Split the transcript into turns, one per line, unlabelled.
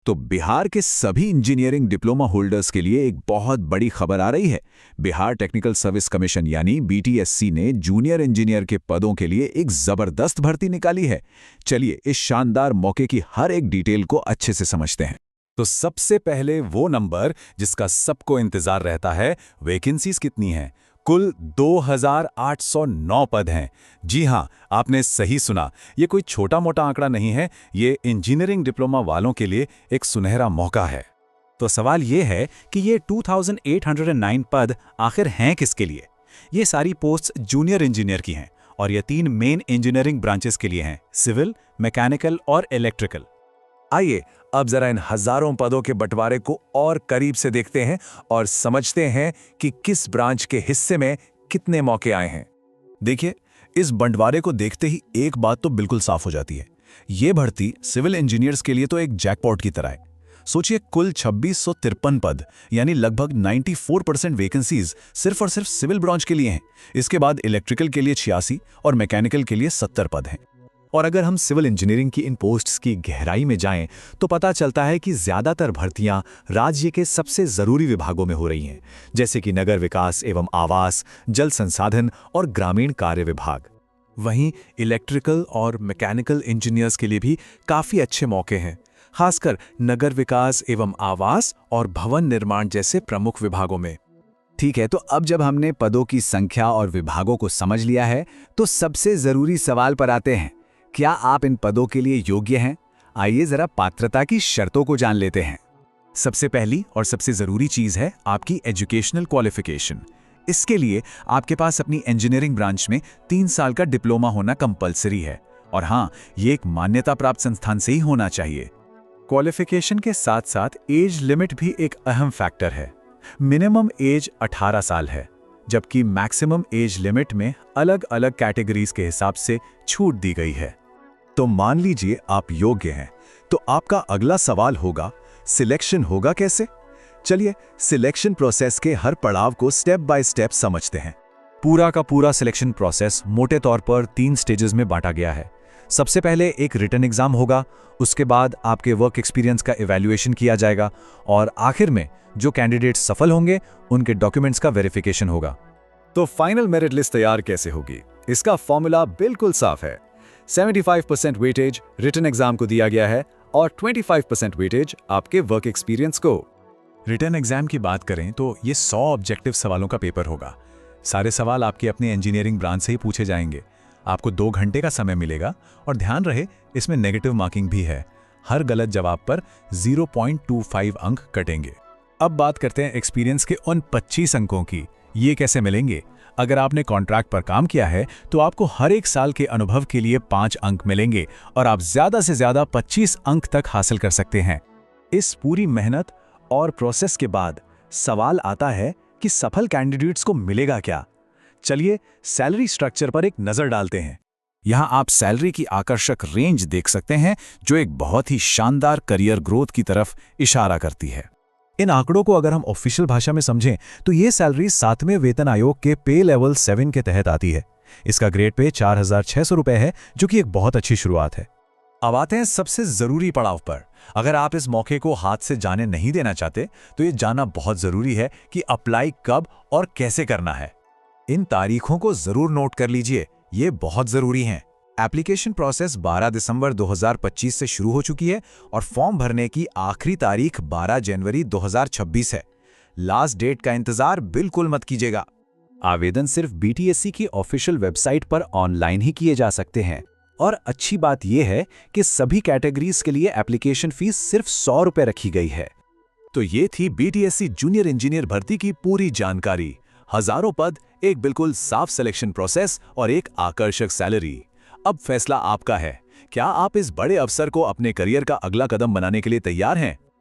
तो बिहार के सभी इंजीनियरिंग डिप्लोमा होल्डर्स के लिए एक बहुत बड़ी खबर आ रही है। बिहार टेक्निकल सर्विस कमीशन यानी बीटीएससी ने जूनियर इंजीनियर के पदों के लिए एक जबरदस्त भर्ती निकाली है। चलिए इस शानदार मौके की हर एक डिटेल को अच्छे से समझते हैं।
तो सबसे पहले वो नंबर जिसका सबको इंतजार रहता है, वैकेंसीज कितनी हैं? कुल 2809 पद हैं। जी हां, आपने सही सुना। ये कोई छोटा मोटा आंकड़ा नहीं है, ये इंजीनियरिंग डिप्लोमा वालों के लिए एक सुनहरा मौका है।
तो सवाल ये है कि ये 2809 पद आखिर हैं किसके लिए? ये सारी पोस्ट्स जूनियर इंजीनियर की हैं और ये 3 मेन इंजीनियरिंग ब्रांचेस के लिए हैं, सिविल, मैकेनिकल और इलेक्ट्रिकल।
आइए अब जरा इन हजारों पदों के बंटवारे को और करीब से देखते हैं और समझते हैं कि किस ब्रांच के हिस्से में कितने मौके आए हैं।
देखिए, इस बंटवारे को देखते ही एक बात तो बिल्कुल साफ हो जाती है। ये भर्ती सिविल इंजीनियर्स के लिए तो एक जैकपॉट की तरह है। सोचिए, कुल 2653 पद यानी लगभग 94% वैकेंसीज सिर्फ और सिर्फ सिविल ब्रांच के लिए हैं। इसके बाद इलेक्ट्रिकल के लिए 86 और मैकेनिकल के लिए 70 पद हैं। और अगर हम सिविल इंजीनियरिंग की इन पोस्ट्स की गहराई में जाएं तो पता चलता है कि ज़्यादातर भर्तियां राज्य के सबसे ज़रूरी विभागों में हो रही हैं, जैसे कि नगर विकास एवं आवास, जल संसाधन और ग्रामीण कार्य विभाग।
वहीं इलेक्ट्रिकल और मैकेनिकल इंजीनियर्स के लिए भी काफ़ी अच्छे मौके हैं, खासकर नगर विकास एवं आवास और भवन निर्माण जैसे प्रमुख विभागों में।
ठीक है, तो अब जब हमने पदों की संख्या और विभागों को समझ लिया है तो सबसे ज़रूरी सवाल पर आते हैं, क्या आप इन पदों के लिए योग्य हैं? आइए जरा पात्रता की शर्तों को जान लेते हैं।
सबसे पहली और सबसे ज़रूरी चीज़ है आपकी एजुकेशनल क्वालिफिकेशन। इसके लिए आपके पास अपनी इंजीनियरिंग ब्रांच में 3 साल का डिप्लोमा होना कंपलसरी है और हाँ, ये एक मान्यता प्राप्त संस्थान से ही होना चाहिए।
क्वालिफिकेशन के साथ साथ एज लिमिट भी एक अहम फैक्टर है। मिनिमम एज 18 साल है, जबकि मैक्सिमम एज लिमिट में अलग अलग कैटेगरीज के हिसाब से छूट दी गई है।
तो मान लीजिए आप योग्य हैं, तो आपका अगला सवाल होगा, सिलेक्शन होगा कैसे? चलिए सिलेक्शन प्रोसेस के हर पड़ाव को स्टेप बाय स्टेप समझते हैं।
पूरा का पूरा सिलेक्शन प्रोसेस मोटे तौर पर 3 स्टेजेस में बांटा गया है। सबसे पहले एक रिटन एग्जाम होगा, उसके बाद आपके वर्क एक्सपीरियंस का इवैल्यूएशन किया जाएगा और आखिर में जो कैंडिडेट सफल होंगे उनके डॉक्यूमेंट्स का वेरिफिकेशन होगा।
तो फाइनल मेरिट लिस्ट तैयार कैसे होगी? इसका फॉर्मूला बिल्कुल साफ है। 75% वेटेज रिटन एग्जाम को दिया गया है और 25% वेटेज आपके वर्क एक्सपीरियंस को।
रिटन एग्जाम की बात करें तो ये 100 ऑब्जेक्टिव सवालों का पेपर होगा। सारे सवाल आपके अपने इंजीनियरिंग ब्रांच से ही पूछे जाएंगे। आपको 2 घंटे का समय मिलेगा और ध्यान रहे, इसमें नेगेटिव मार्किंग भी है। हर गलत जवाब पर 0.25 अंक कटेंगे। अब बात करते हैं एक्सपीरियंस के उन 25 अंकों की। ये कैसे मिलेंगे? अगर आपने कॉन्ट्रैक्ट पर काम किया है तो आपको हर 1 साल के अनुभव के लिए 5 अंक मिलेंगे और आप ज़्यादा से ज़्यादा 25 अंक तक हासिल कर सकते हैं।
इस पूरी मेहनत और प्रोसेस के बाद सवाल आता है कि सफल कैंडिडेट्स को मिलेगा क्या? चलिए सैलरी स्ट्रक्चर पर एक नज़र डालते हैं।
यहाँ आप सैलरी की आकर्षक रेंज देख सकते हैं, जो एक बहुत ही शानदार करियर ग्रोथ की तरफ इशारा करती है।
इन आंकड़ों को अगर हम ऑफिशियल भाषा में समझें तो ये सैलरी 7वें वेतन आयोग के पे लेवल 7 के तहत आती है। इसका ग्रेड पे 4600 रुपए है, जो कि एक बहुत अच्छी शुरुआत है।
अब आते हैं सबसे जरूरी पड़ाव पर। अगर आप इस मौके को हाथ से जाने नहीं देना चाहते तो ये जानना बहुत जरूरी है कि अप्लाई कब और कैसे करना है। इन तारीखों को जरूर नोट कर लीजिए, ये बहुत जरूरी हैं।
एप्लीकेशन प्रोसेस 12 दिसंबर 2025 से शुरू हो चुकी है और फॉर्म भरने की आखिरी तारीख 12 जनवरी 2026 है। लास्ट डेट का इंतजार बिल्कुल मत कीजिएगा।
आवेदन सिर्फ बीटीएससी की ऑफिशियल वेबसाइट पर ऑनलाइन ही किए जा सकते हैं और अच्छी बात यह है कि सभी कैटेगरीज के लिए एप्लीकेशन फीस सिर्फ 100 रुपए रखी गई है।
तो ये थी बीटीएससी जूनियर इंजीनियर भर्ती की पूरी जानकारी। हजारों पद, एक बिल्कुल साफ सिलेक्शन प्रोसेस और एक आकर्षक सैलरी। अब फैसला आपका है। क्या आप इस बड़े अवसर को अपने करियर का अगला कदम बनाने के लिए तैयार हैं?